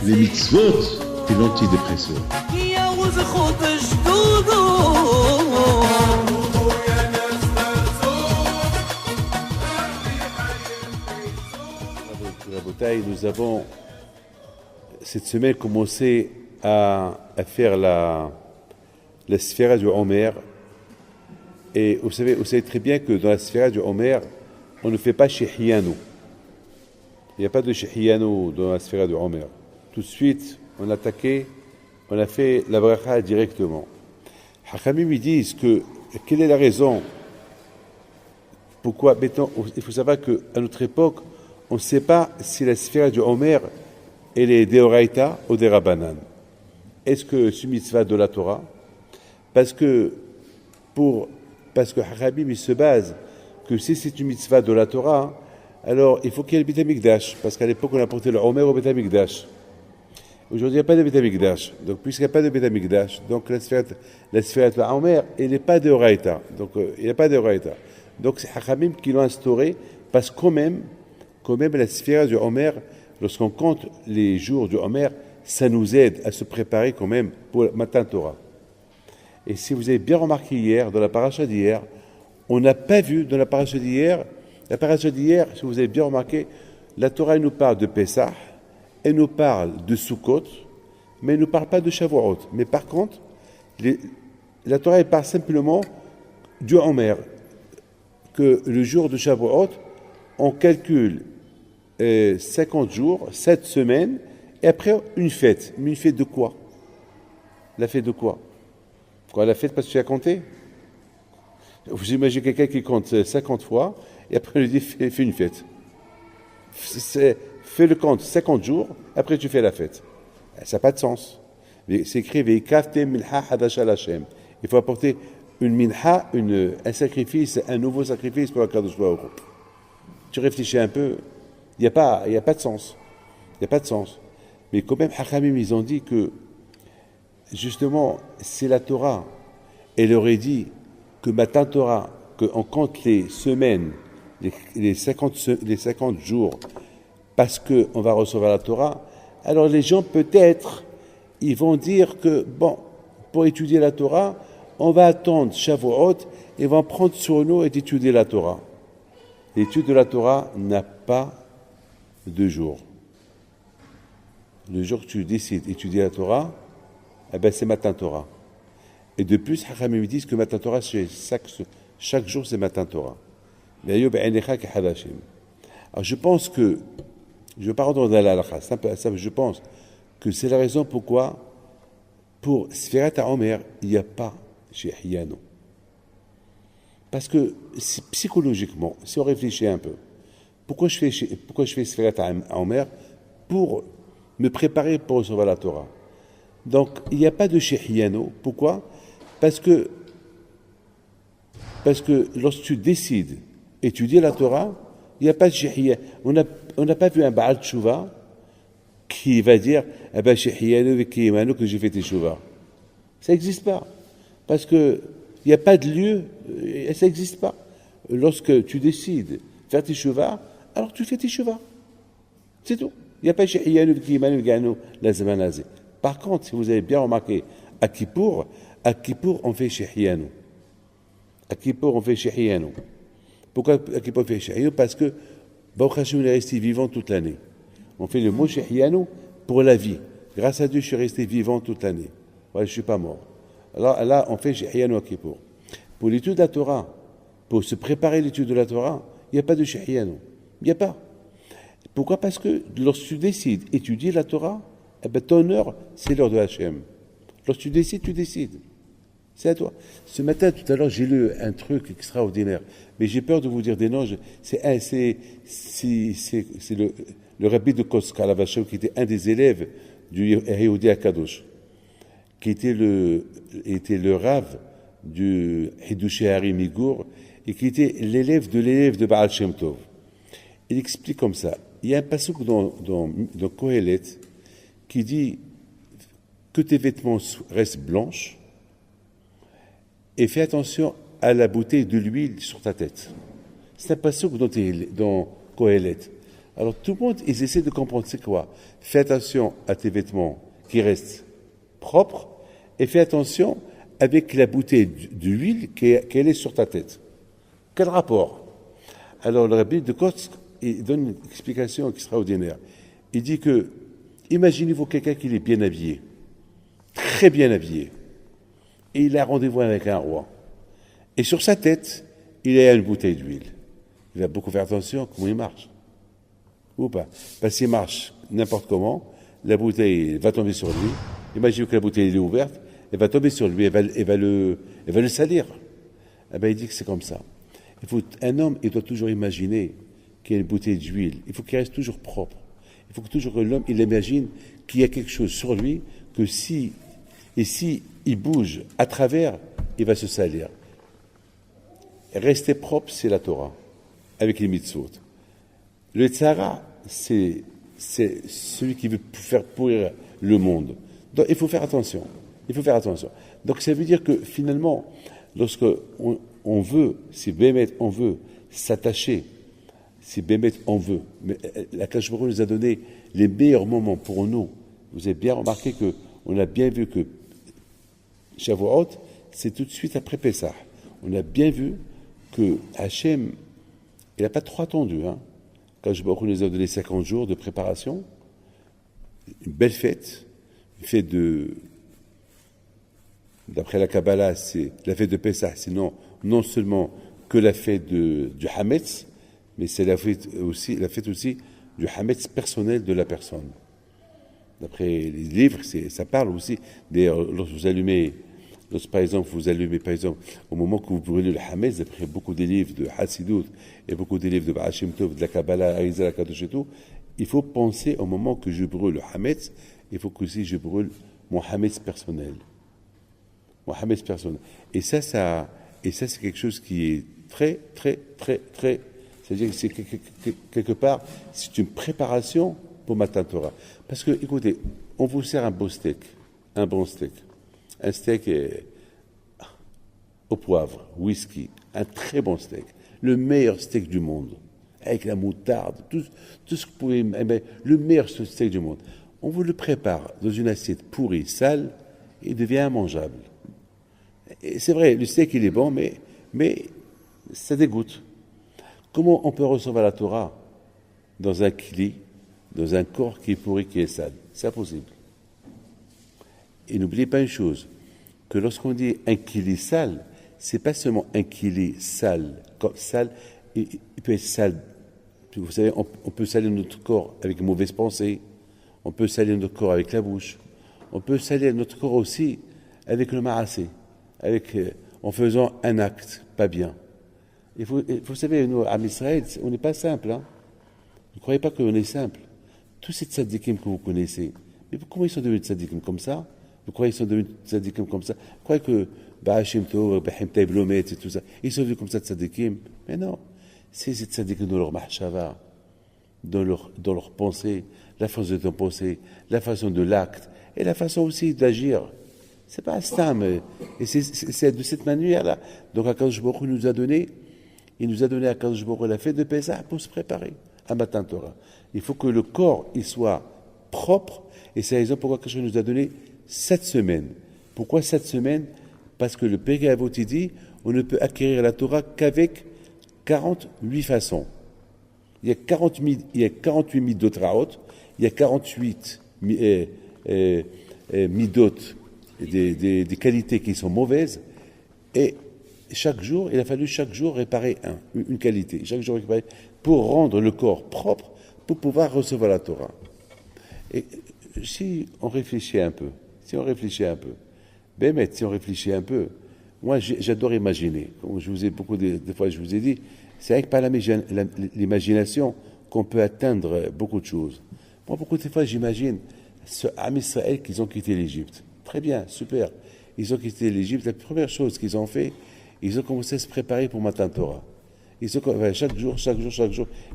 Les mitzvot et l'antidépresseur. Nous avons cette semaine commencé à faire la sphère du Homer. Et vous savez très bien que dans la sphère du Homer, on ne fait pas Shehianu. Il n'y a pas de Shehianu dans la sphère du Homer. Tout de suite, on a attaqué, on a fait la bracha directement. Hachamim ils disent que quelle est la raison? Pourquoi? Maintenant, il faut savoir qu'à notre époque, on ne sait pas si la sphère du Homer elle est d'Oraita ou des Rabbanan. Est-ce que c'est une mitzvah de la Torah? Parce que Hachamim il se base que si c'est une mitzvah de la Torah, alors il faut qu'il y ait le Beit HaMikdash, parce qu'à l'époque on a porté le Homer au Beit HaMikdash. Aujourd'hui il n'y a pas de Beit HaMikdash, donc puisqu'il n'y a pas de Beit HaMikdash, donc la sphère du Homer elle n'est pas d'Oraita, donc il n'y a pas d'Oraita. Donc c'est Hachamim qui l'ont instauré, parce que quand même la sphère du Homer, lorsqu'on compte les jours du Homer, ça nous aide à se préparer quand même pour le Matan Torah. Et si vous avez bien remarqué hier, dans la paracha d'hier, on n'a pas vu dans la paracha d'hier, si vous avez bien remarqué, la Torah elle nous parle de Pessah, elle nous parle de Sukkot, mais elle ne nous parle pas de Shavuot. Mais par contre, la Torah elle parle simplement du Homer, que le jour de Shavuot, on calcule 50 jours, 7 semaines, et après une fête. Mais une fête de quoi? La fête de quoi? La fête parce que tu as compté? Vous imaginez quelqu'un qui compte 50 fois, et après on lui dit fais une fête. Fais le compte 50 jours, après tu fais la fête. Ça n'a pas de sens. C'est écrit Veikafte minha hadasha l'Hashem. Il faut apporter une minha, un sacrifice, un nouveau sacrifice pour la Kadosh Baruch Hu. Tu réfléchis un peu, il n'y a pas de sens. Il n'y a pas de sens. Mais quand même, Hachamim, ils ont dit que, justement, c'est la Torah. Elle aurait dit que Matan Torah, qu'on compte les semaines, les 50 jours, parce qu'on va recevoir la Torah, alors les gens, peut-être, ils vont dire que, bon, pour étudier la Torah, on va attendre Shavuot et on va prendre sur nous et étudier la Torah. L'étude de la Torah n'a pas de jour. Le jour que tu décides d'étudier la Torah, c'est Matan Torah. Et de plus, Hachamim disent que Matan Torah, chaque jour, c'est Matan Torah. Alors je pense que, je ne veux pas rentrer dans la halakha, je pense que c'est la raison pourquoi, pour Sfirat HaOmer, il n'y a pas chez Hiyano. Parce que psychologiquement, si on réfléchit un peu, pourquoi je fais Sfirat HaOmer? Pour me préparer pour recevoir la Torah. Donc, il n'y a pas de Shehiano. Pourquoi? Parce que lorsque tu décides d'étudier la Torah, il n'y a pas de Shehiano. On n'a pas vu un Baal Tshuva qui va dire Shehiano v'kiyimano que j'ai fait Teshuva. Ça n'existe pas. Parce qu'il n'y a pas de lieu, ça n'existe pas. Lorsque tu décides de faire Teshuva, alors tu fais Teshuva. C'est tout. Il n'y a pas Shehianu v'kiyimanu v'ganu la zamanazi. Par contre, si vous avez bien remarqué, à Kippour, on fait Shehianu. À Kippour, on fait Shehianu. Pourquoi à Kippour, on fait Shehianu? Parce que Baruch Hashem est resté vivant toute l'année. On fait le mot Shehianu pour la vie. Grâce à Dieu, je suis resté vivant toute l'année. Voilà, je ne suis pas mort. Alors là, on fait Shehianu à Kippour. Pour l'étude de la Torah, pour se préparer à l'étude de la Torah, il n'y a pas de Shehianu. Il n'y a pas. Pourquoi? Parce que lorsque tu décides d'étudier la Torah, ton heure, c'est l'heure de Hachem. Lorsque tu décides, tu décides. C'est à toi. Ce matin, tout à l'heure, j'ai lu un truc extraordinaire. Mais j'ai peur de vous dire des noms. C'est le rabbi de Koska, qui était un des élèves du Yehudi Akadosh, qui était le rave du Hidushé Hari Migour, et qui était l'élève de Baal Shem Tov. Il explique comme ça. Il y a un passouk dans Kohelet qui dit que tes vêtements restent blanches et fais attention à la bouteille de l'huile sur ta tête. C'est un passouk dans Kohelet. Alors tout le monde, ils essaient de comprendre c'est quoi. Fais attention à tes vêtements qui restent propres et fais attention avec la bouteille d'huile qu'elle est sur ta tête. Quel rapport? Alors le rabbi de Kotsk, il donne une explication extraordinaire. Il dit que, imaginez-vous quelqu'un qui est bien habillé, très bien habillé, et il a rendez-vous avec un roi. Et sur sa tête, il a une bouteille d'huile. Il va beaucoup faire attention à comment il marche. Ou pas. Parce qu'il marche n'importe comment, la bouteille va tomber sur lui. Imaginez que la bouteille est ouverte, elle va tomber sur lui, elle va le salir. Eh ben, il dit que c'est comme ça. Un homme, il doit toujours imaginer qu'il y a une bouteille d'huile. Il faut qu'il reste toujours propre. Il faut que toujours l'homme, il imagine qu'il y a quelque chose sur lui, que si il bouge à travers, il va se salir. Rester propre, c'est la Torah, avec les mitzvot. Le tzara, c'est celui qui veut faire pourrir le monde. Donc, il faut faire attention. Il faut faire attention. Donc, ça veut dire que finalement, lorsque on veut, si Bémet, on veut s'attacher, si Bémet, on veut, mais la Kadosh Baruch Hu nous a donné les meilleurs moments pour nous. Vous avez bien remarqué qu'on a bien vu que Shavuot, c'est tout de suite après Pessah. On a bien vu que Hachem, il n'a pas trop attendu, hein. Kadosh Baruch Hu nous a donné 50 jours de préparation, une belle fête, une fête d'après la Kabbalah, c'est la fête de Pessah, c'est non seulement que la fête du Hametz, mais c'est la fête aussi du Hametz personnel de la personne. D'après les livres, ça parle aussi, par exemple, au moment que vous brûlez le Hametz, d'après beaucoup des livres de Hassidut et beaucoup des livres de Baal Shem Tov, de la Kabbalah, Arizal, Kadosh et tout, il faut penser au moment que je brûle le Hametz, il faut que aussi je brûle mon Hametz personnel. Mon Hametz personnel. Et ça, c'est quelque chose qui est très, très, très, très. C'est-à-dire que c'est quelque part, c'est une préparation pour Matan Torah. Parce que, écoutez, on vous sert un bon steak. Un steak au poivre, whisky, un très bon steak. Le meilleur steak du monde. Avec la moutarde, tout ce que vous pouvez aimer. Le meilleur steak du monde. On vous le prépare dans une assiette pourrie, sale, et il devient immangeable. Et c'est vrai, le steak, il est bon, mais ça dégoûte. Comment on peut recevoir la Torah dans un kli, dans un corps qui est pourri, qui est sale? C'est impossible. Et n'oubliez pas une chose, que lorsqu'on dit un kli sale, c'est pas seulement un kli sale. Sale, il peut être sale. Vous savez, on peut salir notre corps avec une mauvaise pensée, on peut salir notre corps avec la bouche, on peut salir notre corps aussi avec le ma'asé, en faisant un acte pas bien. Vous savez, nous, à Israël, on n'est pas simple. Hein? Ne croyez pas qu'on est simple. Tous ces tzadikim que vous connaissez, mais comment ils sont devenus tzadikim comme ça? Vous croyez qu'ils sont devenus tzadikim comme ça? Vous croyez que Baal Shem Tov, Bahim Taïb Lomet et tout ça, ils sont devenus comme ça tzadikim? Mais non. C'est ces tzadikim dans leur mahshava, dans leur pensée, la façon de penser, la façon de l'acte, et la façon aussi d'agir. C'est pas un stam. Et c'est de cette manière-là. Donc, Akadosh Baruch Hu nous a donné à Akadosh Baruch Hu la fête de Pessah pour se préparer à Matan Torah. Il faut que le corps, il soit propre, et c'est la raison pourquoi Akadosh Baruch Hu nous a donné 7 semaines. Pourquoi 7 semaines? Parce que le Pirkei Avot dit, on ne peut acquérir la Torah qu'avec 48 façons. Il y a 48 midot raot, il y a 48 midot, des qualités qui sont mauvaises, et chaque jour, il a fallu chaque jour réparer une qualité, chaque jour réparer, pour rendre le corps propre, pour pouvoir recevoir la Torah. Et si on réfléchit un peu, moi j'adore imaginer, comme je vous ai des fois je vous ai dit, c'est avec par l'imagination qu'on peut atteindre beaucoup de choses. Moi, beaucoup de fois, j'imagine ce Am Israël qu'ils ont quitté l'Égypte. Très bien, super. Ils ont quitté l'Égypte. La première chose qu'ils ont fait, ils ont commencé à se préparer pour Matan Torah. Chaque jour,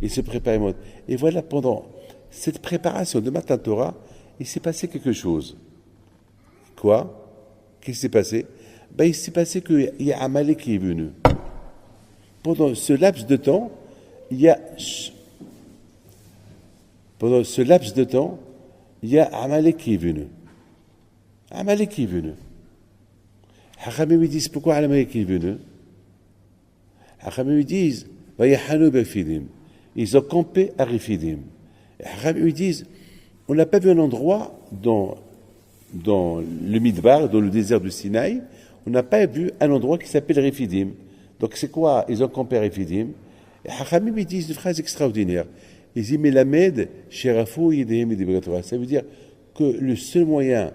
ils se préparaient. Et voilà, pendant cette préparation de Matan Torah, il s'est passé quelque chose. Quoi? Qu'est-ce qui s'est passé? Il s'est passé qu'il y a Amalek qui est venu. Pendant ce laps de temps, il y a Amalek qui est venu. Amalek qui est venu. Hachamim me disent pourquoi Amalek est venu. Hachamim me disent Vayahanu Befidim. Ils ont campé à Refidim. Hachamim me disent on n'a pas vu un endroit dans le Midbar, dans le désert du Sinaï, on n'a pas vu un endroit qui s'appelle Refidim. Donc c'est quoi? Ils ont campé à Refidim. Et Hachamim me disent une phrase extraordinaire. Ils disent Melamed, Sherafou, Yedehim, Yedehim. Ça veut dire que le seul moyen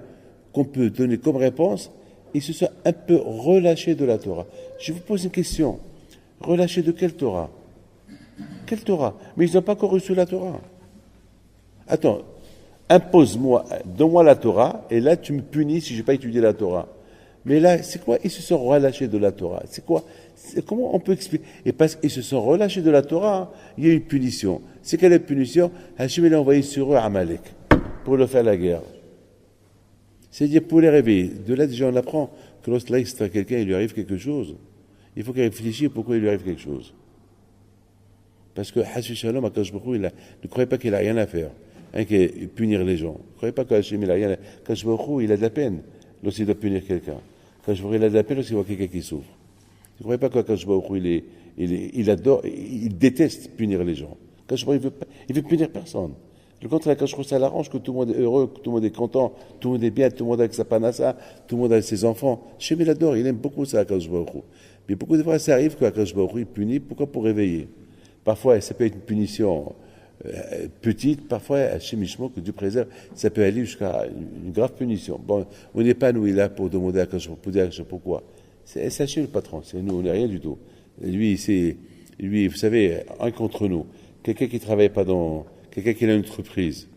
qu'on peut donner comme réponse, ils se sont un peu relâchés de la Torah. Je vous pose une question. Relâchés de quelle Torah? Quelle Torah? Mais ils n'ont pas encore reçu la Torah. Attends, impose-moi, donne-moi la Torah, et là tu me punis si je n'ai pas étudié la Torah. Mais là, c'est quoi? Ils se sont relâchés de la Torah. C'est quoi? Comment on peut expliquer? Et parce qu'ils se sont relâchés de la Torah, il y a une punition. C'est quelle est la punition? Hachem a envoyé sur eux Amalek pour leur faire la guerre. C'est-à-dire pour les réveiller. De là, déjà, on apprend que lorsque quelqu'un, il lui arrive quelque chose, il faut qu'il réfléchisse pourquoi il lui arrive quelque chose. Parce que Hashem Shalom, Akash Baruch Hu, ne croyez pas qu'il n'a rien à faire, qu'il punir les gens. Ne croyez pas qu'Hachem il a rien à faire. Akash Baruch Hu, il a de la peine lorsqu'il doit punir quelqu'un. Akash Baruch Hu, il a de la peine lorsqu'il voit quelqu'un qui souffre. Ne croyez pas qu'Akash Baruch Hu, il adore, il déteste punir les gens. Akash Baruch Hu, il veut punir personne. Le contraire, Akash Baruch Hu, ça l'arrange que tout le monde est heureux, que tout le monde est content, tout le monde est bien, tout le monde a avec sa panassa, tout le monde a avec ses enfants. Hashem, il adore, il aime beaucoup ça, Akash Baruch Hu. Mais beaucoup de fois, ça arrive qu'Akash Baruch Hu punit. Pourquoi? Pour réveiller. Parfois, ça peut être une punition petite. Parfois, Hashem Mishmo, que Dieu préserve, ça peut aller jusqu'à une grave punition. Bon, on n'est pas, nous, là pour demander à Akash Baruch Hu, pour dire pourquoi. C'est Hashem le patron. C'est nous, on n'est rien du tout. Lui, vous savez, un contre nous. Quelqu'un qui ne travaille pas quelqu'un qui a une entreprise,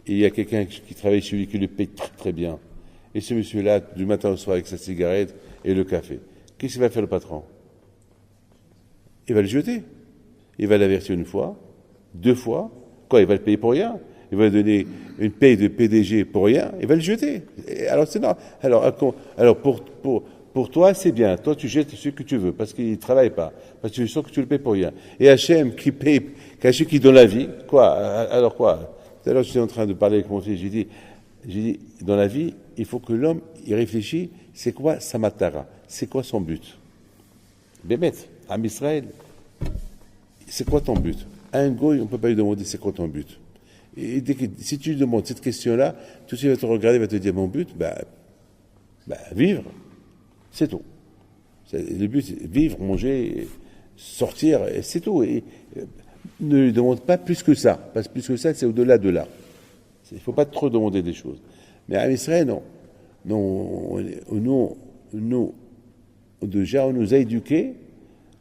et il y a quelqu'un qui travaille chez lui qui le paye très, très bien. Et ce monsieur-là, du matin au soir, avec sa cigarette et le café. Qu'est-ce qu'il va faire le patron? Il va le jeter. Il va l'avertir une fois, 2 fois. Quoi, il va le payer pour rien? Il va lui donner une paye de PDG pour rien. Il va le jeter. Et alors, c'est normal. Alors pour toi, c'est bien. Toi, tu jettes ce que tu veux parce qu'il ne travaille pas. Parce que tu sens que tu le payes pour rien. Et Hachem qui paye, Hachem qui donne la vie. Quoi? Alors quoi? Tout à l'heure, j'étais en train de parler avec mon fils. J'ai dit, dans la vie, il faut que l'homme, il réfléchisse. C'est quoi sa matara? C'est quoi son but? Bémet, Am Israël, c'est quoi ton but? À un goy, on ne peut pas lui demander c'est quoi ton but. Et si tu lui demandes cette question-là, tout de suite il va te regarder, il va te dire mon but, vivre. C'est tout. Le but, c'est vivre, manger, sortir, et c'est tout. Et ne lui demande pas plus que ça. Parce que plus que ça, c'est au-delà de là. Il ne faut pas trop demander des choses. Mais à Israël, non. Nous, déjà, on nous a éduqués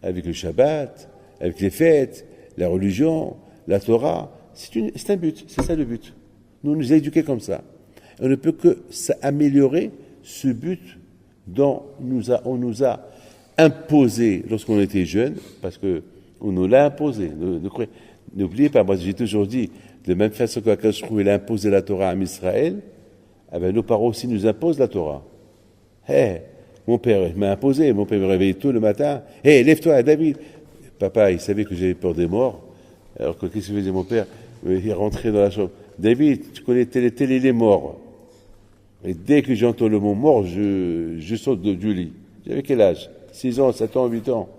avec le Shabbat, avec les fêtes, la religion, la Torah. C'est un but, c'est ça le but. Nous nous a éduqués comme ça. On ne peut que améliorer ce but dont on nous a imposé lorsqu'on était jeunes, parce qu'on nous l'a imposé. N'oubliez pas, moi j'ai toujours dit, de même façon qu'Akash Baruch Hu il a imposé la Torah à Israël, nos parents aussi nous imposent la Torah. Mon père m'a imposé, mon père me réveillait tôt le matin. Lève-toi, David. Papa, il savait que j'avais peur des morts. Alors qu'est-ce que faisait mon père? Il rentrait dans la chambre. David, tu connais tel et tel, il est mort. Et dès que j'entends le mot mort, je saute du lit. J'avais quel âge? 6 ans, 7 ans, 8 ans.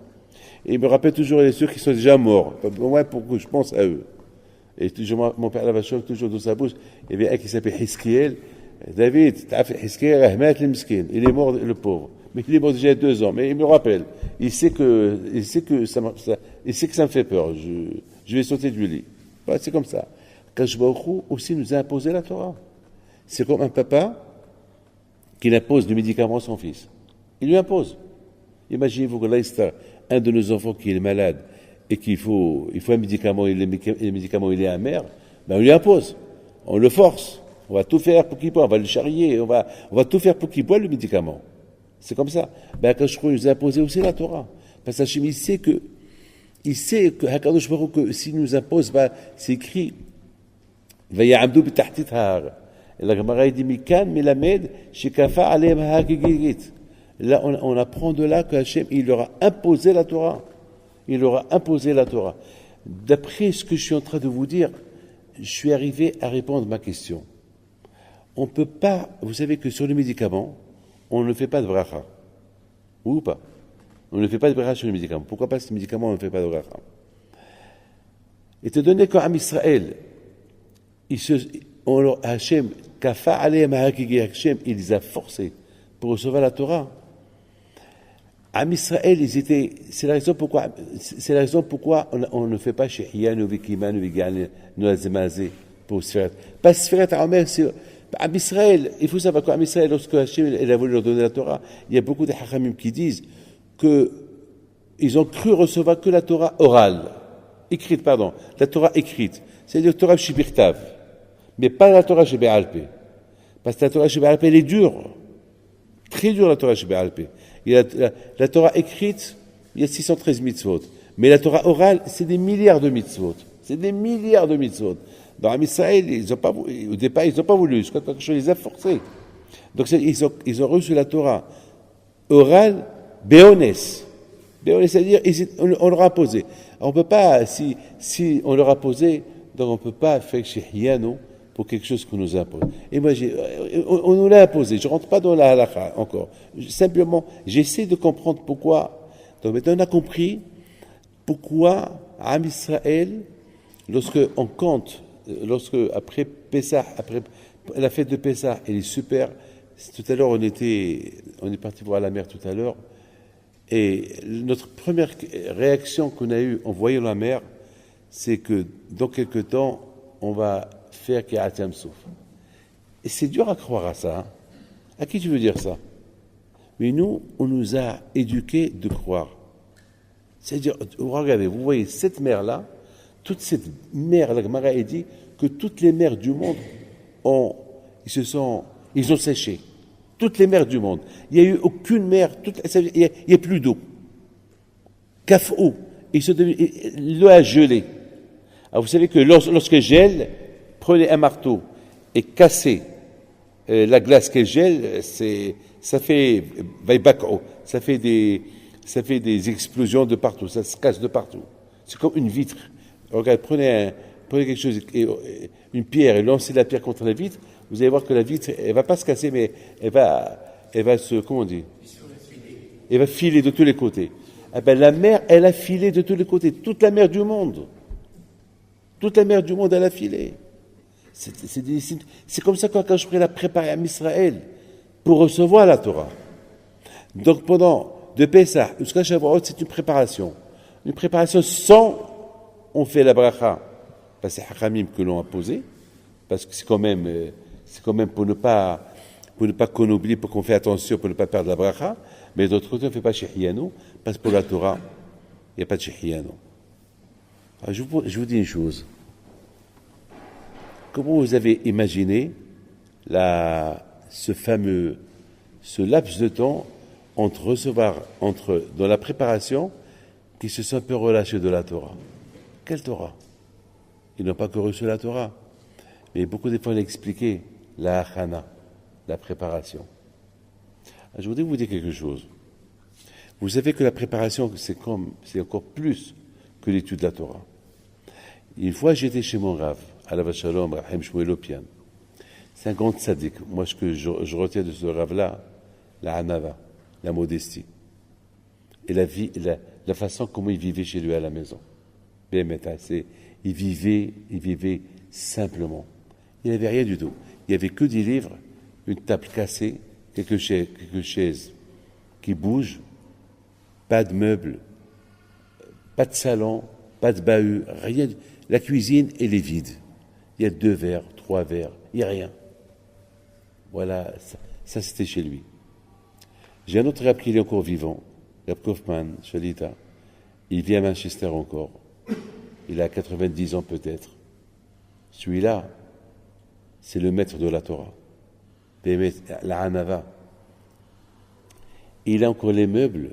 Et il me rappelle toujours ceux qui sont déjà morts. Au moins pour que je pense à eux. Et toujours, mon père la toujours dans sa bouche. Il y avait un qui s'appelait Hiskiel. David, Hiskiel, il est mort, le pauvre. Mais il est mort déjà il y a 2 ans. Mais il me rappelle. Il sait que ça me fait peur. Je vais sauter du lit. C'est comme ça. Akash Baruch Hu aussi nous a imposé la Torah. C'est comme un papa qui impose du médicament à son fils. Il lui impose. Imaginez-vous que là, c'est un de nos enfants qui est malade et qu'il faut un médicament et le médicament il est amer, on lui impose. On le force. On va tout faire pour qu'il boive. On va le charrier. On va tout faire pour qu'il boive le médicament. C'est comme ça. Akash Baruch Hu nous a imposé aussi la Torah. Parce qu'Hachem, il sait que Akadosh Baruch Hu, s'il nous impose, c'est écrit Vaya'amdu b'tahtit har. Et la Gemara dit Mikan melamed shekafa aleim ha'gigigit. Là, on apprend de là que Hachem, il leur a imposé la Torah. Il leur a imposé la Torah. D'après ce que je suis en train de vous dire, je suis arrivé à répondre à ma question. On ne peut pas, vous savez que sur les médicaments, on ne fait pas de bracha. Oui ou pas? On ne fait pas de bracha sur les médicaments. Pourquoi pas ces médicaments, on ne fait pas de bracha? Étant donné qu'en Israël, Hachem, Kafa alayhim ha'hakigi, Hachem, il les a forcés pour recevoir la Torah. En Israël, c'est la raison pourquoi on ne fait pas Shehiyan ou Vikiman ou Vigan ou Azemazé pour Sfirat. Pas Sfirat à Omer, c'est en Israël. Il faut savoir qu'en Israël, lorsque Hachem a voulu leur donner la Torah, il y a beaucoup de Hachamim qui disent qu'ils ont cru recevoir que la Torah orale. Écrite, pardon, la Torah écrite, c'est-à-dire Torah Shibirtav, mais pas la Torah Sheba'alpé. Parce que la Torah Sheba'alpé, elle est dure, très dure la Torah Sheba'alpé. La Torah écrite, il y a 613 mitzvot, mais la Torah orale, c'est des milliards de mitzvot. C'est des milliards de mitzvot. Dans Israël, au départ, ils n'ont pas voulu, c'est quelque chose, ils les a forcés. Donc ils ont reçu la Torah orale, béonès. C'est-à-dire, on leur a posé. On ne peut pas, si on leur a posé, donc on ne peut pas faire chez Hiano pour quelque chose qu'on nous impose. Et moi, on nous l'a imposé. Je ne rentre pas dans la halakha encore. Simplement, j'essaie de comprendre pourquoi. Donc maintenant, on a compris pourquoi, à Israël, après Pessah, après la fête de Pessah, elle est super. Tout à l'heure, on est parti voir la mer tout à l'heure. Et notre première réaction qu'on a eue en voyant la mer, c'est que dans quelque temps, on va faire Kirat Yam Souf. Et c'est dur à croire à ça. Hein? À qui tu veux dire ça? Mais nous, on nous a éduqués de croire. C'est-à-dire, regardez, vous voyez cette mer-là, toute cette mer, la Gemara a dit que toutes les mers du monde ils ont séché. Toutes les mers du monde. Il n'y a eu aucune mer, il n'y a plus d'eau. Kafou, l'eau a gelé. Alors vous savez que lorsque gèle, prenez un marteau et cassez la glace qui gèle, ça fait des explosions de partout, ça se casse de partout. C'est comme une vitre. Regardez, prenez quelque chose, une pierre et lancez la pierre contre la vitre. Vous allez voir que la vitre, elle va pas se casser, mais elle va se, comment on dit? Elle va filer de tous les côtés. Eh ben, la mer, elle a filé de tous les côtés. Toute la mer du monde. Toute la mer du monde, elle a filé. C'est comme ça quand je l'a préparé à Israël pour recevoir la Torah. Donc pendant de Pessah jusqu'à Shavuot, c'est une préparation. Une préparation sans on fait la bracha. Parce que c'est Hachamim que l'on a posé. Parce que c'est quand même pour ne pas qu'on oublie, pour qu'on fait attention, pour ne pas perdre la bracha. Mais d'autre côté, on ne fait pas Shehiano, parce que pour la Torah, il n'y a pas de Shehiano. Je vous dis une chose. Comment vous avez imaginé ce laps de temps dans la préparation, qui se sont un peu relâchés de la Torah? Quelle Torah? Ils n'ont pas que reçu la Torah. Mais beaucoup de fois, on a expliqué la hachana, la préparation. Je voudrais vous dire quelque chose. Vous savez que la préparation, c'est encore plus que l'étude de la Torah. Une fois, j'étais chez mon Rav, Alav Shalom, Rahim Shmuel Opian. C'est un grand tzaddik. Moi, ce que je retiens de ce Rav-là, la hanava, la modestie. Et la façon comment il vivait chez lui à la maison. Il vivait simplement. Il n'y avait rien du tout. Il n'y avait que des livres, une table cassée, quelques chaises qui bougent, pas de meubles, pas de salon, pas de bahut, rien. La cuisine, elle est vide. Il y a 2 verres, 3 verres, il n'y a rien. Voilà, ça c'était chez lui. J'ai un autre Rab qui est encore vivant, Rab Kaufman, Shalita. Il vit à Manchester encore. Il a 90 ans peut-être. Celui-là, c'est le maître de la Torah. La Hanava. Il a encore les meubles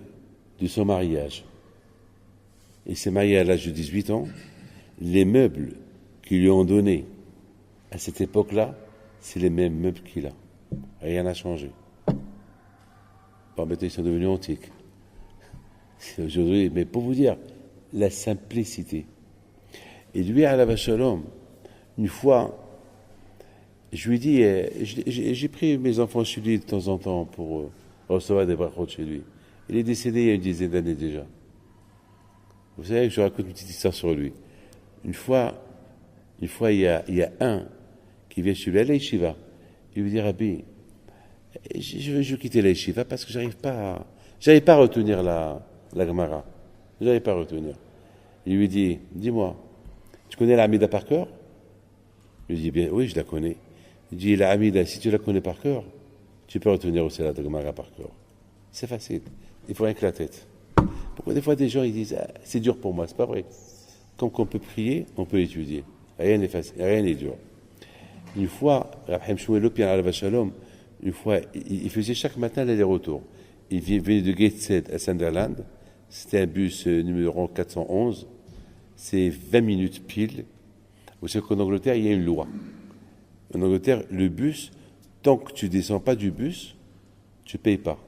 de son mariage. Il s'est marié à l'âge de 18 ans. Les meubles qu'ils lui ont donnés à cette époque-là, c'est les mêmes meubles qu'il a. Rien n'a changé. Par maintenant, ils sont devenus antiques. Aujourd'hui, mais pour vous dire, la simplicité. Et lui, alav shalom, une fois, je lui ai dit, j'ai pris mes enfants chez lui de temps en temps pour recevoir des brachot chez lui. Il est décédé il y a une dizaine d'années déjà. Vous savez que je raconte une petite histoire sur lui. Une fois, il y a un qui vient chez lui à la yeshiva. Il lui dit, Rabbi, je veux quitter la yeshiva parce que j'arrive pas à retenir la Gemara. J'arrive pas à retenir. Il lui dit, dis-moi, tu connais la Hamida par cœur? Il lui dit, bien, oui, je la connais. Il dit, la Hamida, si tu la connais par cœur, tu peux retenir aussi la Gemara par cœur. C'est facile. Il faut rien que la tête. Pourquoi des fois des gens ils disent, c'est dur pour moi, c'est pas vrai. Comme qu'on peut prier, on peut étudier. Rien n'est facile, rien n'est dur. Une fois, Rabbi Shmuel Lopian alav shalom, une fois, il faisait chaque matin l'aller-retour. Il venait de Gateshead à Sunderland. C'était un bus numéro 411. C'est 20 minutes pile. Vous savez qu'en Angleterre, il y a une loi. En Angleterre, le bus, tant que tu ne descends pas du bus, tu ne payes pas.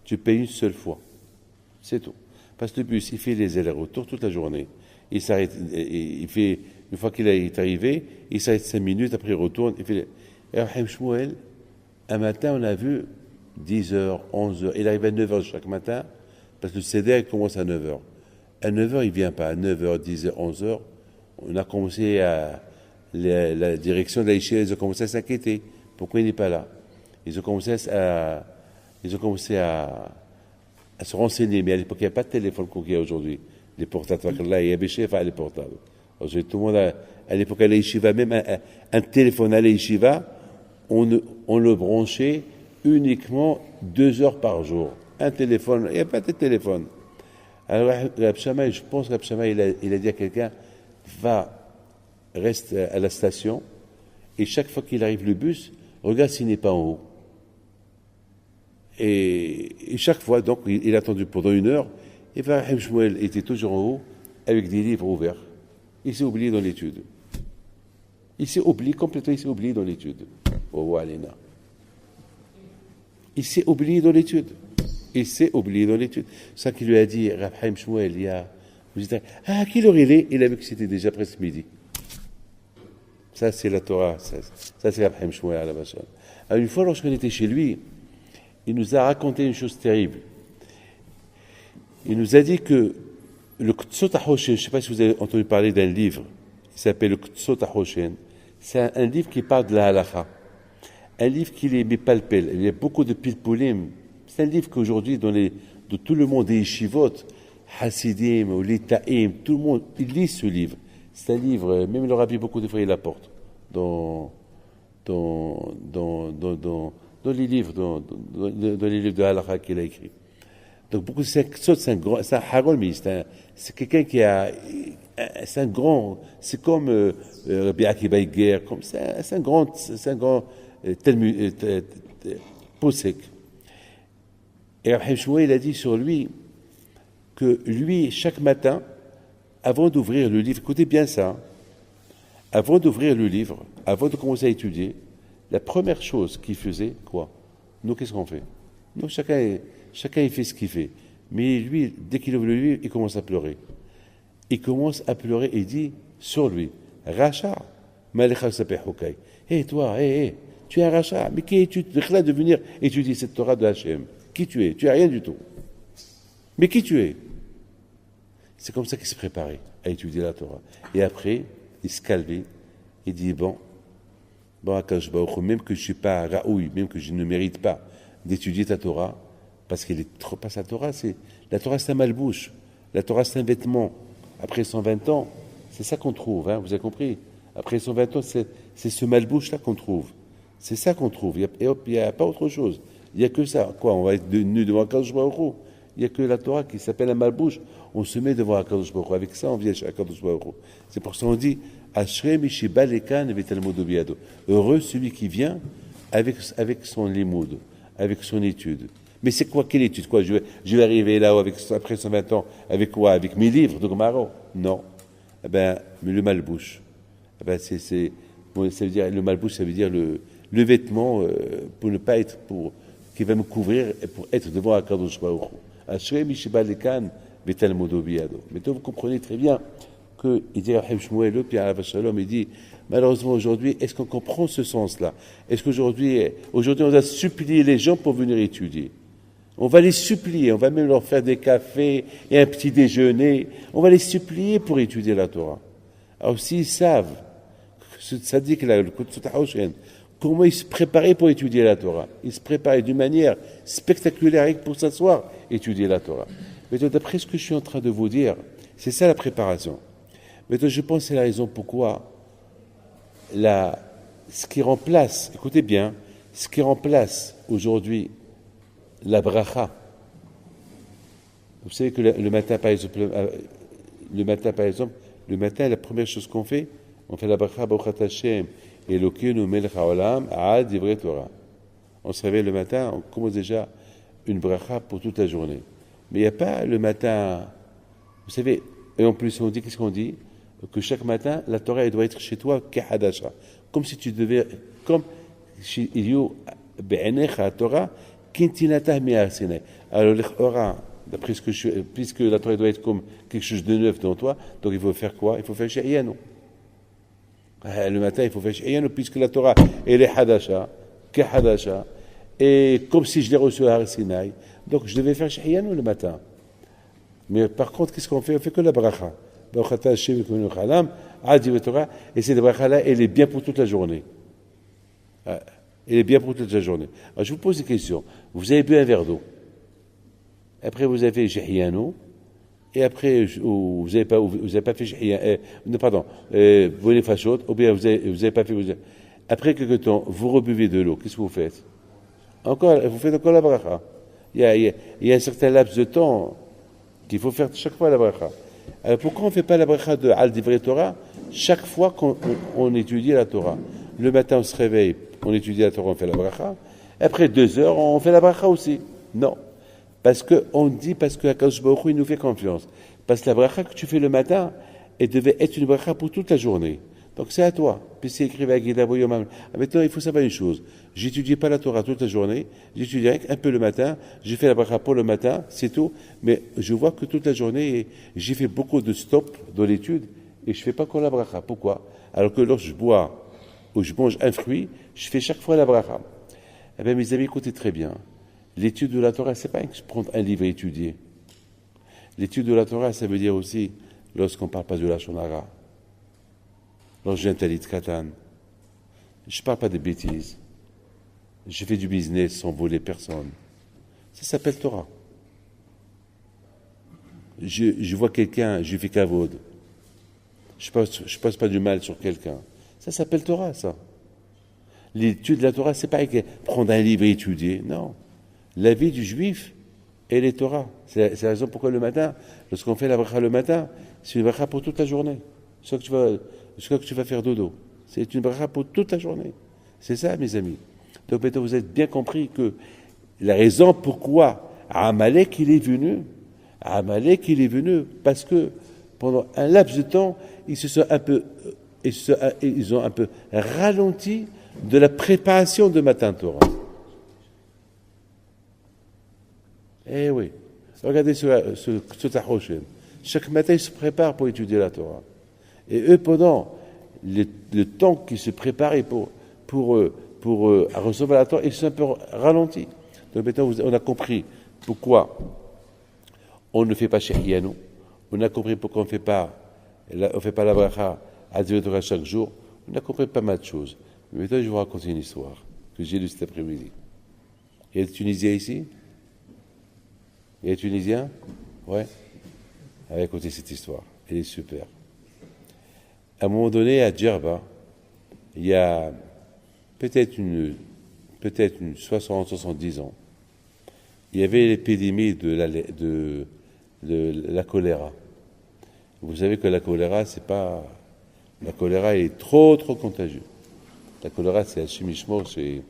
Tu payes une seule fois. C'est tout. Parce que le bus, il fait les allers-retours toute la journée. Il s'arrête, il fait, une fois qu'il est arrivé, il s'arrête 5 minutes, après il retourne. Il fait. Et Rahim Shmuel, un matin, on a vu 10h, 11h. Il arrive à 9h chaque matin, parce que le CDR commence à 9h. À 9h, il ne vient pas. À 9h, 10h, 11h, on a commencé à. La direction de la Yeshiva, ils ont commencé à s'inquiéter. Pourquoi il n'est pas là? Ils ont commencé à se renseigner. Mais à l'époque, il n'y avait pas de téléphone comme il y a aujourd'hui. Les portables, là, il y avait chef à les portables. Aujourd'hui, tout le monde à l'époque, à la Yeshiva, même un téléphone à la Yeshiva, on le branchait uniquement 2 heures par jour. Un téléphone, il n'y a pas de téléphone. Alors, Rab Shammai, je pense que Rab Shammai, il a dit à quelqu'un, reste à la station, et chaque fois qu'il arrive le bus, regarde s'il n'est pas en haut. Et chaque fois, donc, il a attendu pendant 1 heure, et Rahim Shmuel était toujours en haut, avec des livres ouverts. Il s'est oublié dans l'étude. Il s'est oublié dans l'étude. Oh, Alena. Il s'est oublié dans l'étude. C'est ça qu'il lui a dit, Rahim Shmuel, à quelle heure il est? Il a vu que c'était déjà presque midi. Ça, c'est la Torah. Ça, c'est Rahim Shmuel à la Bachar. Alors, une fois, lorsqu'on était chez lui, il nous a raconté une chose terrible. Il nous a dit que le Ktsot HaHoshen, je ne sais pas si vous avez entendu parler d'un livre, il s'appelle le Ktsot HaHoshen. C'est un livre qui parle de la halakha. Un livre qui les met palpel. Il y a beaucoup de pilpulim. C'est un livre qu'aujourd'hui, de tout le monde, des yeshivot, Hasidim, ou les Ta'im, tout le monde, il lit ce livre. C'est un livre, même le rabbi, beaucoup de fois, il l'apporte dans les livres, dans les livres de halakha qu'il a écrit. Donc, beaucoup, c'est un harolmi, c'est quelqu'un qui a, c'est un grand, c'est comme Rabbi Akiva Iger, c'est un grand posek. Et Rahim Shmuel, il a dit sur lui que lui, chaque matin, avant d'ouvrir le livre, écoutez bien ça, avant d'ouvrir le livre, avant de commencer à étudier, la première chose qu'il faisait, quoi? Nous, qu'est-ce qu'on fait? Nous, chacun il fait ce qu'il fait. Mais lui, dès qu'il ouvre le livre, il commence à pleurer. Il commence à pleurer et il dit sur lui, Racha, Malecha Sapeh Hokai. Hé, toi, tu es un Racha, mais qui es-tu de venir étudier cette Torah de Hachem? Qui tu es? Tu es rien du tout. Mais qui tu es? C'est comme ça qu'il s'est préparé à étudier la Torah. Et après, il se calmait. Il dit, bon, Akadosh Baruch Hu, même que je ne suis pas raoui, même que je ne mérite pas d'étudier ta Torah, parce qu'elle est trop pas sa Torah, la Torah c'est un malbouche, la Torah c'est un vêtement. Après 120 ans, c'est ça qu'on trouve, hein, vous avez compris? Après 120 ans, c'est ce malbouche-là qu'on trouve. C'est ça qu'on trouve. Il n'y a pas autre chose. Il n'y a que ça. Quoi, on va être nu devant Akadosh Baruch Hu. Il n'y a que la Torah qui s'appelle un malbouche. On se met devant Akadosh Baruch Hu. Avec ça, on vient chez Akadosh Baruch Hu. C'est pour ça qu'on dit Ashrei Mishiba Lekan Vetalmud Biado. Heureux celui qui vient avec son limoud, avec son étude. Mais c'est quoi, quelle étude? Quoi, je vais arriver là après 120 ans, avec quoi? Avec mes livres de Gemara? Non. Eh ben, mais le malbouche. Eh ben, ça veut dire, le malbouche, ça veut dire le vêtement pour ne pas être, qui va me couvrir et pour être devant Akadosh Baruch Hu. Ashrei Mishiba Lekan Betalmudo Biado. Mais vous comprenez très bien que, il dit Rahim Shmuel, le Pierre Shalom, il dit, malheureusement aujourd'hui, est-ce qu'on comprend ce sens-là? Est-ce qu'aujourd'hui, on a supplié les gens pour venir étudier? On va les supplier, on va même leur faire des cafés et un petit déjeuner. On va les supplier pour étudier la Torah. Alors s'ils savent, ça dit que le comment ils se préparaient pour étudier la Torah. Ils se préparaient d'une manière spectaculaire pour s'asseoir et étudier la Torah. Mais d'après ce que je suis en train de vous dire, c'est ça la préparation. Mais je pense que c'est la raison pourquoi ce qui remplace, écoutez bien, ce qui remplace aujourd'hui la bracha. Vous savez que le matin, par exemple, la première chose qu'on fait, on fait la bracha Baruch Hashem Elokeinu melech haolam ad divrei Torah. On se réveille le matin, on commence déjà une bracha pour toute la journée. Mais il n'y a pas le matin, vous savez, et en plus qu'est-ce qu'on dit? Que chaque matin, la Torah elle doit être chez toi kehadasha. Comme si tu devais, comme il y a be'enecha Torah, kintinatah mi'ar Sinai. Alors l'Echora, d'après ce que puisque la Torah doit être comme quelque chose de neuf dans toi, donc il faut faire quoi? Il faut faire She'iyanu. Le matin, il faut faire She'iyanu, puisque la Torah, elle est hadasha, kehadasha, et comme si je l'ai reçu à Har Sinai, donc je devais faire She'iyanu le matin. Mais par contre, qu'est-ce qu'on fait? On fait que la bracha. Et cette bracha-là, elle est bien pour toute la journée. Elle est bien pour toute la journée. Alors, je vous pose une question. Vous avez bu un verre d'eau. Après, vous avez fait She'iyanu. Et après, vous n'avez pas fait She'iyanu. Pardon. Bonne fachot. Ou bien vous avez pas fait. Après quelque temps, vous rebuvez de l'eau. Qu'est-ce que vous faites? Vous faites encore la bracha. Il y a un certain laps de temps qu'il faut faire chaque fois la bracha. Alors pourquoi on ne fait pas la bracha de Al Divrei Torah chaque fois qu'on étudie la Torah? Le matin, on se réveille, on étudie la Torah, on fait la bracha. Après 2 heures, on fait la bracha aussi. Non. Parce que Akadosh Baruch Hu, il nous fait confiance. Parce que la bracha que tu fais le matin, elle devait être une bracha pour toute la journée. Donc c'est à toi. Puis c'est écrit à Guidavo Yomam. Maintenant, il faut savoir une chose. J'étudie pas la Torah toute la journée. J'étudie un peu le matin. J'ai fait la bracha pour le matin, c'est tout. Mais je vois que toute la journée, j'ai fait beaucoup de stops dans l'étude et je fais pas encore la bracha. Pourquoi? Alors que lorsque je bois ou je mange un fruit, je fais chaque fois la bracha. Eh bien, mes amis, écoutez très bien. L'étude de la Torah, c'est pas prendre un livre et étudier. L'étude de la Torah, ça veut dire aussi, lorsqu'on parle pas de la Shonara, lorsque j'ai un talit katan, je parle pas de bêtises. Je fais du business sans voler personne. Ça s'appelle Torah. Je vois quelqu'un, je lui fais kavod. Je passe pas du mal sur quelqu'un. Ça s'appelle Torah, ça. L'étude de la Torah, c'est pas prendre un livre et étudier. Non. La vie du juif, elle est Torah. C'est la raison pourquoi le matin, lorsqu'on fait la bracha le matin, c'est une bracha pour toute la journée. Jusqu'à que tu vas faire dodo. C'est une bracha pour toute la journée. C'est ça, mes amis. Donc maintenant, vous avez bien compris que la raison pourquoi Amalek, il est venu, parce que pendant un laps de temps, ils ont un peu ralenti de la préparation de Matan Torah. Eh oui. Regardez ce Tahoshen. Chaque matin, ils se préparent pour étudier la Torah. Et eux, pendant le temps qu'ils se préparaient pour recevoir la Torah, ils sont un peu ralentis. Donc maintenant, on a compris pourquoi on ne fait pas She'iyanu. On a compris pourquoi on ne fait pas la bracha à Divrei Torah chaque jour. On a compris pas mal de choses. Mais maintenant, je vais vous raconter une histoire que j'ai lue cet après-midi. Il y a des Tunisiens ici? Il y a des Tunisiens? Ouais. Allez, écoutez cette histoire. Elle est super. À un moment donné, à Djerba, il y a peut-être une 60-70 ans, il y avait l'épidémie de la choléra. Vous savez que la choléra est trop contagieuse. La choléra, c'est un chimichement, c'est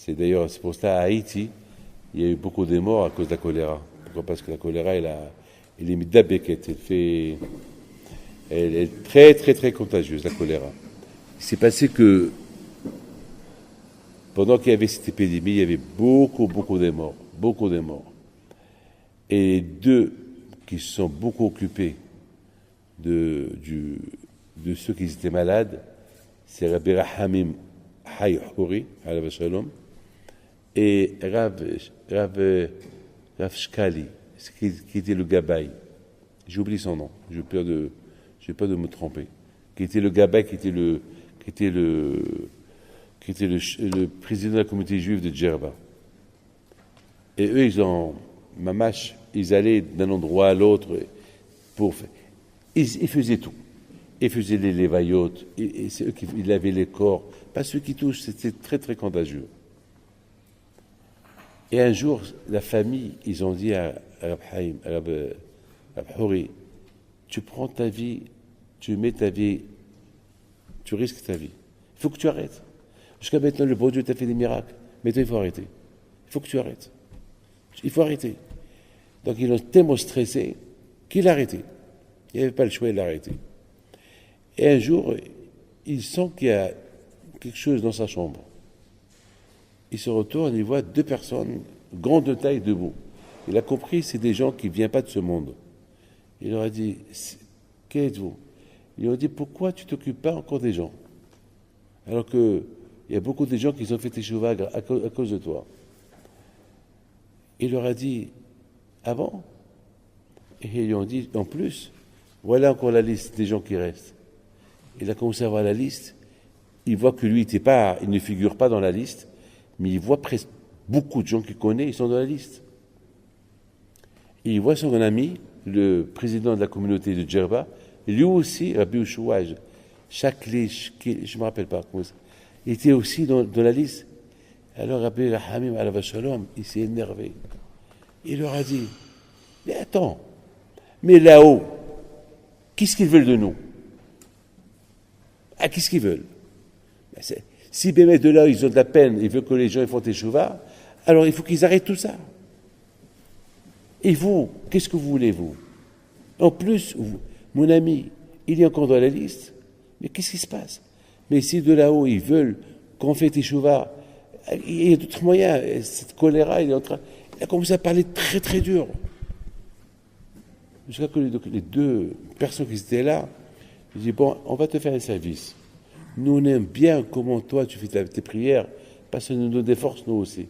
d'ailleurs, c'est pour ça, à Haïti, il y a eu beaucoup de morts à cause de la choléra. Pourquoi? Parce que la choléra, elle est midabeket, elle est très contagieuse, la choléra. Il s'est passé que, pendant qu'il y avait cette épidémie, il y avait beaucoup de morts. Et deux qui se sont beaucoup occupés de ceux qui étaient malades, c'est Rabbi Rahamim Hay Houri, alayhi shalom, et Rav Shkali, qui était le Gabaï. J'oublie son nom, j'ai peur de me tromper. Qui était le Gabaï, qui était le président de la communauté juive de Djerba. Et eux, ils allaient d'un endroit à l'autre ils faisaient tout. Ils faisaient les lévayotes, et c'est eux qui lavaient les corps. Pas ceux qui touchent, c'était très très contagieux. Et un jour, la famille, ils ont dit à Rab Houri, tu prends ta vie, tu mets ta vie, tu risques ta vie. Il faut que tu arrêtes. Jusqu'à maintenant, le bon Dieu t'a fait des miracles. Mais toi, il faut arrêter. Il faut que tu arrêtes. Il faut arrêter. Donc, ils ont tellement stressé qu'il a arrêté. Il n'y avait pas le choix, il l'a arrêté. Et un jour, il sent qu'il y a quelque chose dans sa chambre. Il se retourne, il voit deux personnes, grandes de taille, debout. Il a compris, c'est des gens qui ne viennent pas de ce monde. Il leur a dit, qui êtes-vous? Ils lui ont dit, pourquoi tu ne t'occupes pas encore des gens? Alors qu'il y a beaucoup de gens qui ont fait tes chevaux à cause de toi. Il leur a dit, avant? Et ils lui ont dit, en plus, voilà encore la liste des gens qui restent. Il a commencé à voir la liste. Il voit que lui, il ne figure pas dans la liste, mais il voit presque beaucoup de gens qu'il connaît, ils sont dans la liste. Et il voit son ami, le président de la communauté de Djerba, lui aussi, Rabbi Ushua, Shakli, je ne me rappelle pas comment ça, il était aussi dans la liste. Alors Rabbi Rahamim alayhi shalom, il s'est énervé. Il leur a dit, mais attends, mais là-haut, qu'est-ce qu'ils veulent de nous? Ah, qu'est-ce qu'ils veulent? Si Bémet de là, ils ont de la peine, ils veulent que les gens font teshuva, alors il faut qu'ils arrêtent tout ça. Et vous, qu'est-ce que vous voulez, vous? En plus, mon ami, il est encore dans la liste, mais qu'est-ce qui se passe? Mais si de là-haut, ils veulent qu'on fait teshuva, il y a d'autres moyens. Cette choléra, il a commencé à parler très très dur. Jusqu'à que les deux personnes qui étaient là, ils disent, bon, on va te faire un service. Nous, on aime bien comment toi, tu fais tes prières, parce que nous nous donne des forces, nous aussi.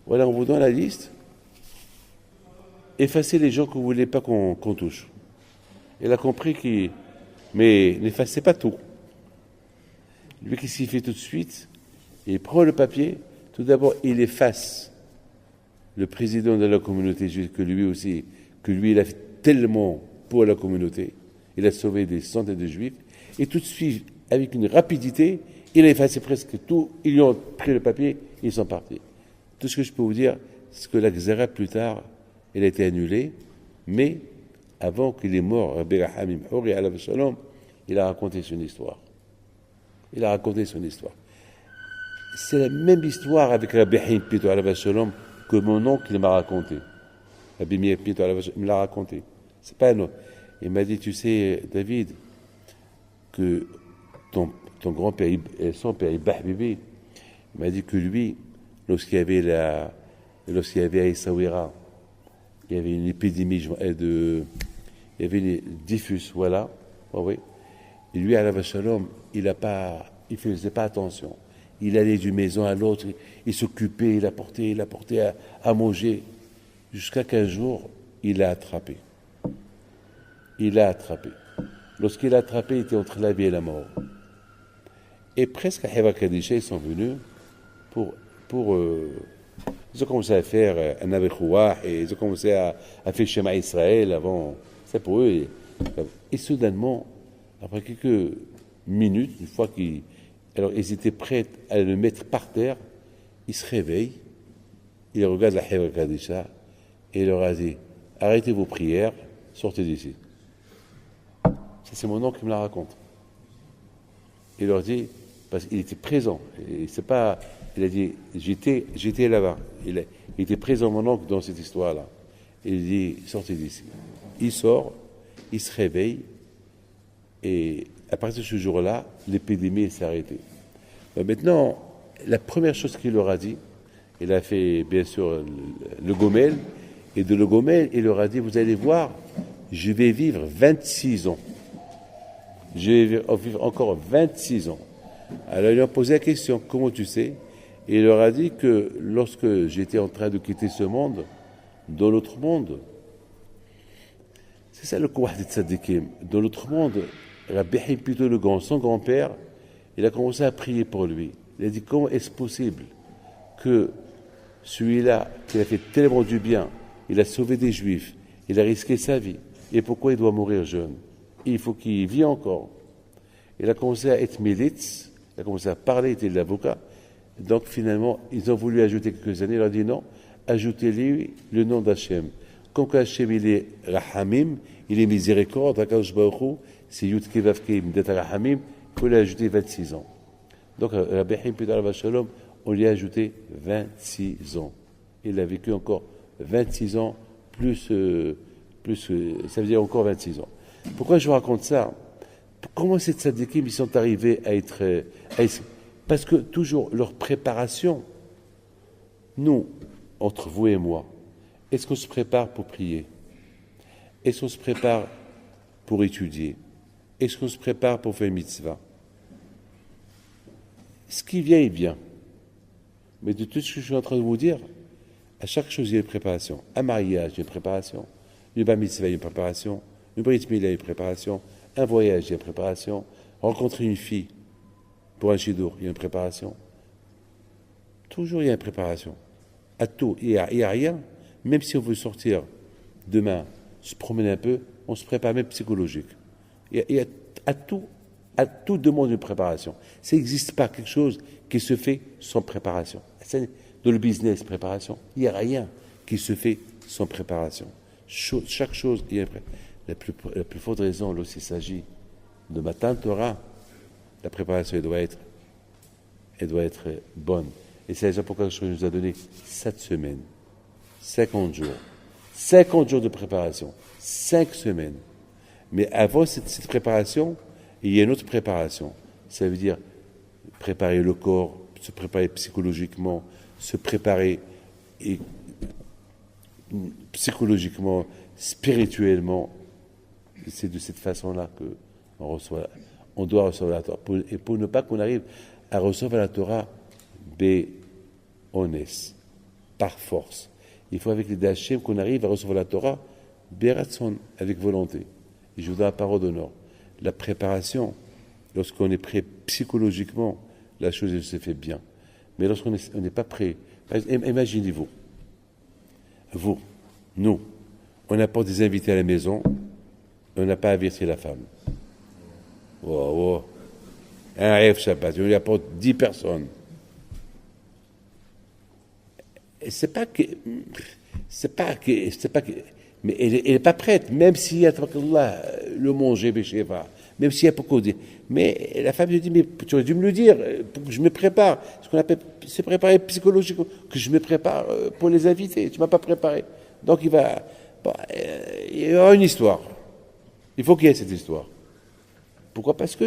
Voilà, on vous donne la liste. Effacez les gens que vous ne voulez pas qu'on touche. Il a compris mais n'effacez pas tout. Lui, qu'est-ce qu'il fait tout de suite? Il prend le papier. Tout d'abord, il efface le président de la communauté juive, que lui, il a fait tellement pour la communauté. Il a sauvé des centaines de juifs. Et tout de suite, avec une rapidité, il a effacé presque tout. Ils lui ont pris le papier, ils sont partis. Tout ce que je peux vous dire, c'est que la Xéra, plus tard, elle a été annulée, mais avant qu'il est mort, Rabbi Rahamim Houri alayhi shalom, il a raconté son histoire. C'est la même histoire avec Rabbi Haïm Pito alayhi shalom que mon oncle m'a raconté. Rabbi Meir Pito alayhi shalom me l'a raconté. C'est pas un autre. Il m'a dit, tu sais, David, que ton grand-père, son père, Ibah Bibi, il m'a dit que lui, lorsqu'il y avait à Essaouira, il y avait une épidémie il y avait une diffuse, voilà. Oh oui. Et lui, alayhi shalom, il faisait pas attention. Il allait d'une maison à l'autre, il s'occupait, il apportait à manger, jusqu'à qu'un jour, il l'a attrapé. Lorsqu'il l'a attrapé, il était entre la vie et la mort. Et presque à Heva Kadisha, ils sont venus ils ont commencé à faire un Abekouah et ils ont commencé à faire Shema Israël avant. C'est pour eux. Et soudainement, après quelques minutes, une fois ils étaient prêts à le mettre par terre, ils se réveillent, ils regardent la Heva Kadisha et il leur a dit, arrêtez vos prières, sortez d'ici. Ça, c'est mon oncle qui me la raconte. Il leur dit, parce qu'il était présent, il a dit, j'étais là-bas. Il était présent, mon oncle, dans cette histoire-là. Il dit, sortez d'ici. Il sort, il se réveille, et à partir de ce jour-là, l'épidémie s'est arrêtée. Maintenant, la première chose qu'il leur a dit, il a fait, bien sûr, le Gomel, et de le Gomel, il leur a dit, vous allez voir, je vais vivre 26 ans. Je vais vivre encore 26 ans. Alors ils lui ont posé la question, comment tu sais? Et il leur a dit que lorsque j'étais en train de quitter ce monde, dans l'autre monde, c'est ça le Kouah de Tzadikim, dans l'autre monde, Rabbi Haïm plutôt le grand, son grand-père, il a commencé à prier pour lui. Il a dit, comment est-ce possible que celui-là, qui a fait tellement du bien, il a sauvé des Juifs, il a risqué sa vie, et pourquoi il doit mourir jeune? Il faut qu'il vive encore. Il a commencé à être militz, il a commencé à parler, il était de l'avocat. Donc finalement, ils ont voulu ajouter quelques années, il a dit non, ajoutez-lui le nom d'Hachem. Comme qu'Hachem, il est Rahamim, il est miséricorde, Akadosh Baruch Hu, c'est Yud Kevavke, Mdet Rahamim, il faut lui ajouter 26 ans. Donc Rabbi Haïm Pidal Shalom, on lui a ajouté 26 ans. Il a vécu encore 26 ans, plus ça veut dire encore 26 ans. Pourquoi je vous raconte ça? Comment ces tzadikim ils sont arrivés à être... Parce que toujours leur préparation, nous, entre vous et moi, est-ce qu'on se prépare pour prier? Est-ce qu'on se prépare pour étudier? Est-ce qu'on se prépare pour faire une mitzvah? Ce qui vient, il vient. Mais de tout ce que je suis en train de vous dire, à chaque chose, il y a une préparation. Un mariage, il y a une préparation. Une bar mitzvah, il y a une préparation. Une brit milah, il y a une préparation. Un voyage, il y a une préparation. Rencontrer une fille pour un chidour, il y a une préparation. Toujours, il y a une préparation. À tout, il n'y a rien. Même si on veut sortir demain, se promener un peu, on se prépare même psychologique. À tout demande une préparation. Ça n'existe pas quelque chose qui se fait sans préparation. Dans le business, préparation. Il n'y a rien qui se fait sans préparation. Chaque chose, il y a la plus forte raison, lorsqu'il s'agit de Matan Torah, la préparation, elle doit être bonne. Et c'est la raison pour laquelle je nous a donné 7 semaines, 50 jours. 50 jours de préparation, 5 semaines. Mais avant cette préparation, il y a une autre préparation. Ça veut dire préparer le corps, se préparer psychologiquement, se préparer psychologiquement, spirituellement. C'est de cette façon-là qu'on doit recevoir la Torah. Et pour ne pas qu'on arrive à recevoir la Torah bé'ones, par force. Il faut avec les D'Hachem qu'on arrive à recevoir la Torah bé'ratson, avec volonté. Et je vous donne la parole d'honneur. La préparation, lorsqu'on est prêt psychologiquement, la chose se fait bien. Mais lorsqu'on n'est pas prêt, imaginez-vous, nous, on apporte des invités à la maison, on n'a pas averti la femme. Un rêve Shabbat, on lui apporte 10 personnes. C'est pas que, mais elle n'est pas prête, même s'il y a le manger Béchéva, même s'il y a beaucoup de... Mais la femme lui dit, mais tu aurais dû me le dire, pour que je me prépare. Ce qu'on appelle, c'est préparer psychologiquement, que je me prépare pour les invités. Tu ne m'as pas préparé. Donc il y aura une histoire. Il faut qu'il y ait cette histoire. Pourquoi? Parce que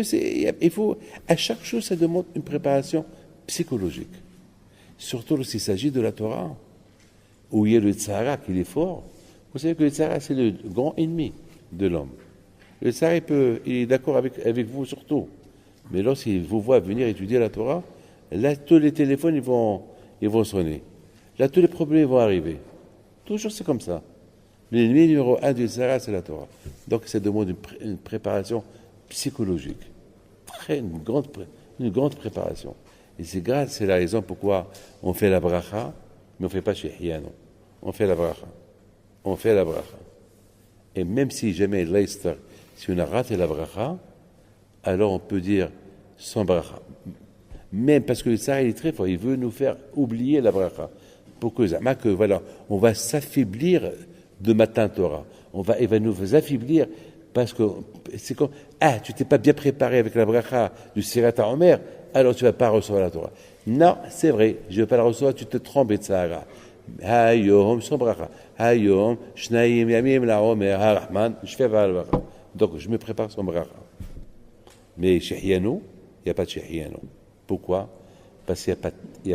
il faut, à chaque chose, ça demande une préparation psychologique. Surtout lorsqu'il s'agit de la Torah, où il y a le Tzara qui est fort. Vous savez que le Tzara, c'est le grand ennemi de l'homme. Le Tzara, il est d'accord avec vous surtout. Mais lorsqu'il vous voit venir étudier la Torah, là, tous les téléphones, ils vont sonner. Là, tous les problèmes vont arriver. Toujours, c'est comme ça. L'ennemi numéro 1 du Tzara, c'est la Torah. Donc, ça demande une préparation psychologique. Une grande préparation. Et c'est la raison pourquoi on fait la bracha, mais on ne fait pas Shehiano. On fait la bracha. Et même si jamais l'Eister, si on a raté la bracha, alors on peut dire sans bracha. Même parce que le Tzara, il est très fort, il veut nous faire oublier la bracha. Pour que voilà, on va s'affaiblir de Matan Torah. Il va nous affaiblir parce que c'est comme, tu t'es pas bien préparé avec la bracha du Sirat HaOmer, alors tu vas pas recevoir la Torah. Non, c'est vrai, je vais pas la recevoir, tu te trompes de Tzara. Hayom, sans bracha. Hayom, Shnaim, Yamim, la Omer, Ha-Rahman, je fais pas la bracha. Donc, je me prépare sans bracha. Mais Shehiano, il n'y a pas de Shehiano. Pourquoi? Parce qu'il n'y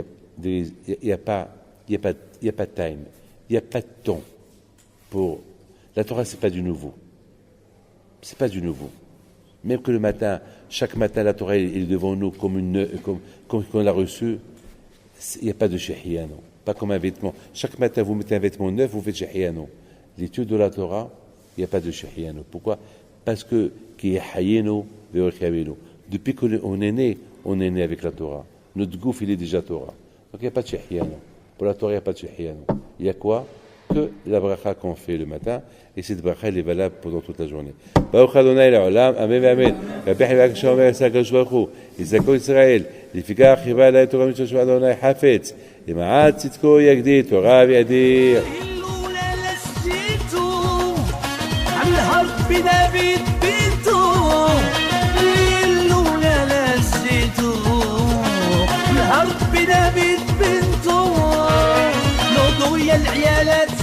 a pas de time. Il n'y a pas de temps pour... La Torah, c'est pas du nouveau. C'est pas du nouveau. Même que le matin, chaque matin, la Torah est devant nous comme on l'a reçue. Il n'y a pas de Shehiano. Pas comme un vêtement. Chaque matin, vous mettez un vêtement neuf, vous faites Shehiano. L'étude de la Torah, il n'y a pas de Shehiano. Pourquoi? Parce que qui est Hayeno, depuis qu'on est né avec la Torah. Notre gouf, il est déjà Torah. Donc il n'y a pas de Shehiano. Pour la Torah, il n'y a pas de Shehiano. Il y a quoi? Que la bracha qu'on fait le matin, et cette bracha, elle est valable pendant toute la journée. Baruch Adonai La'olam, Amen, Amen. Rabbi Hivak Shomer, Sakadosh Baruch Hu, Yisrael Israël, לפיכך חיבה אלי תורה מצוות שמע אדוני חפץ, למעט צדקו יגדיל תורה וידיר. العيالات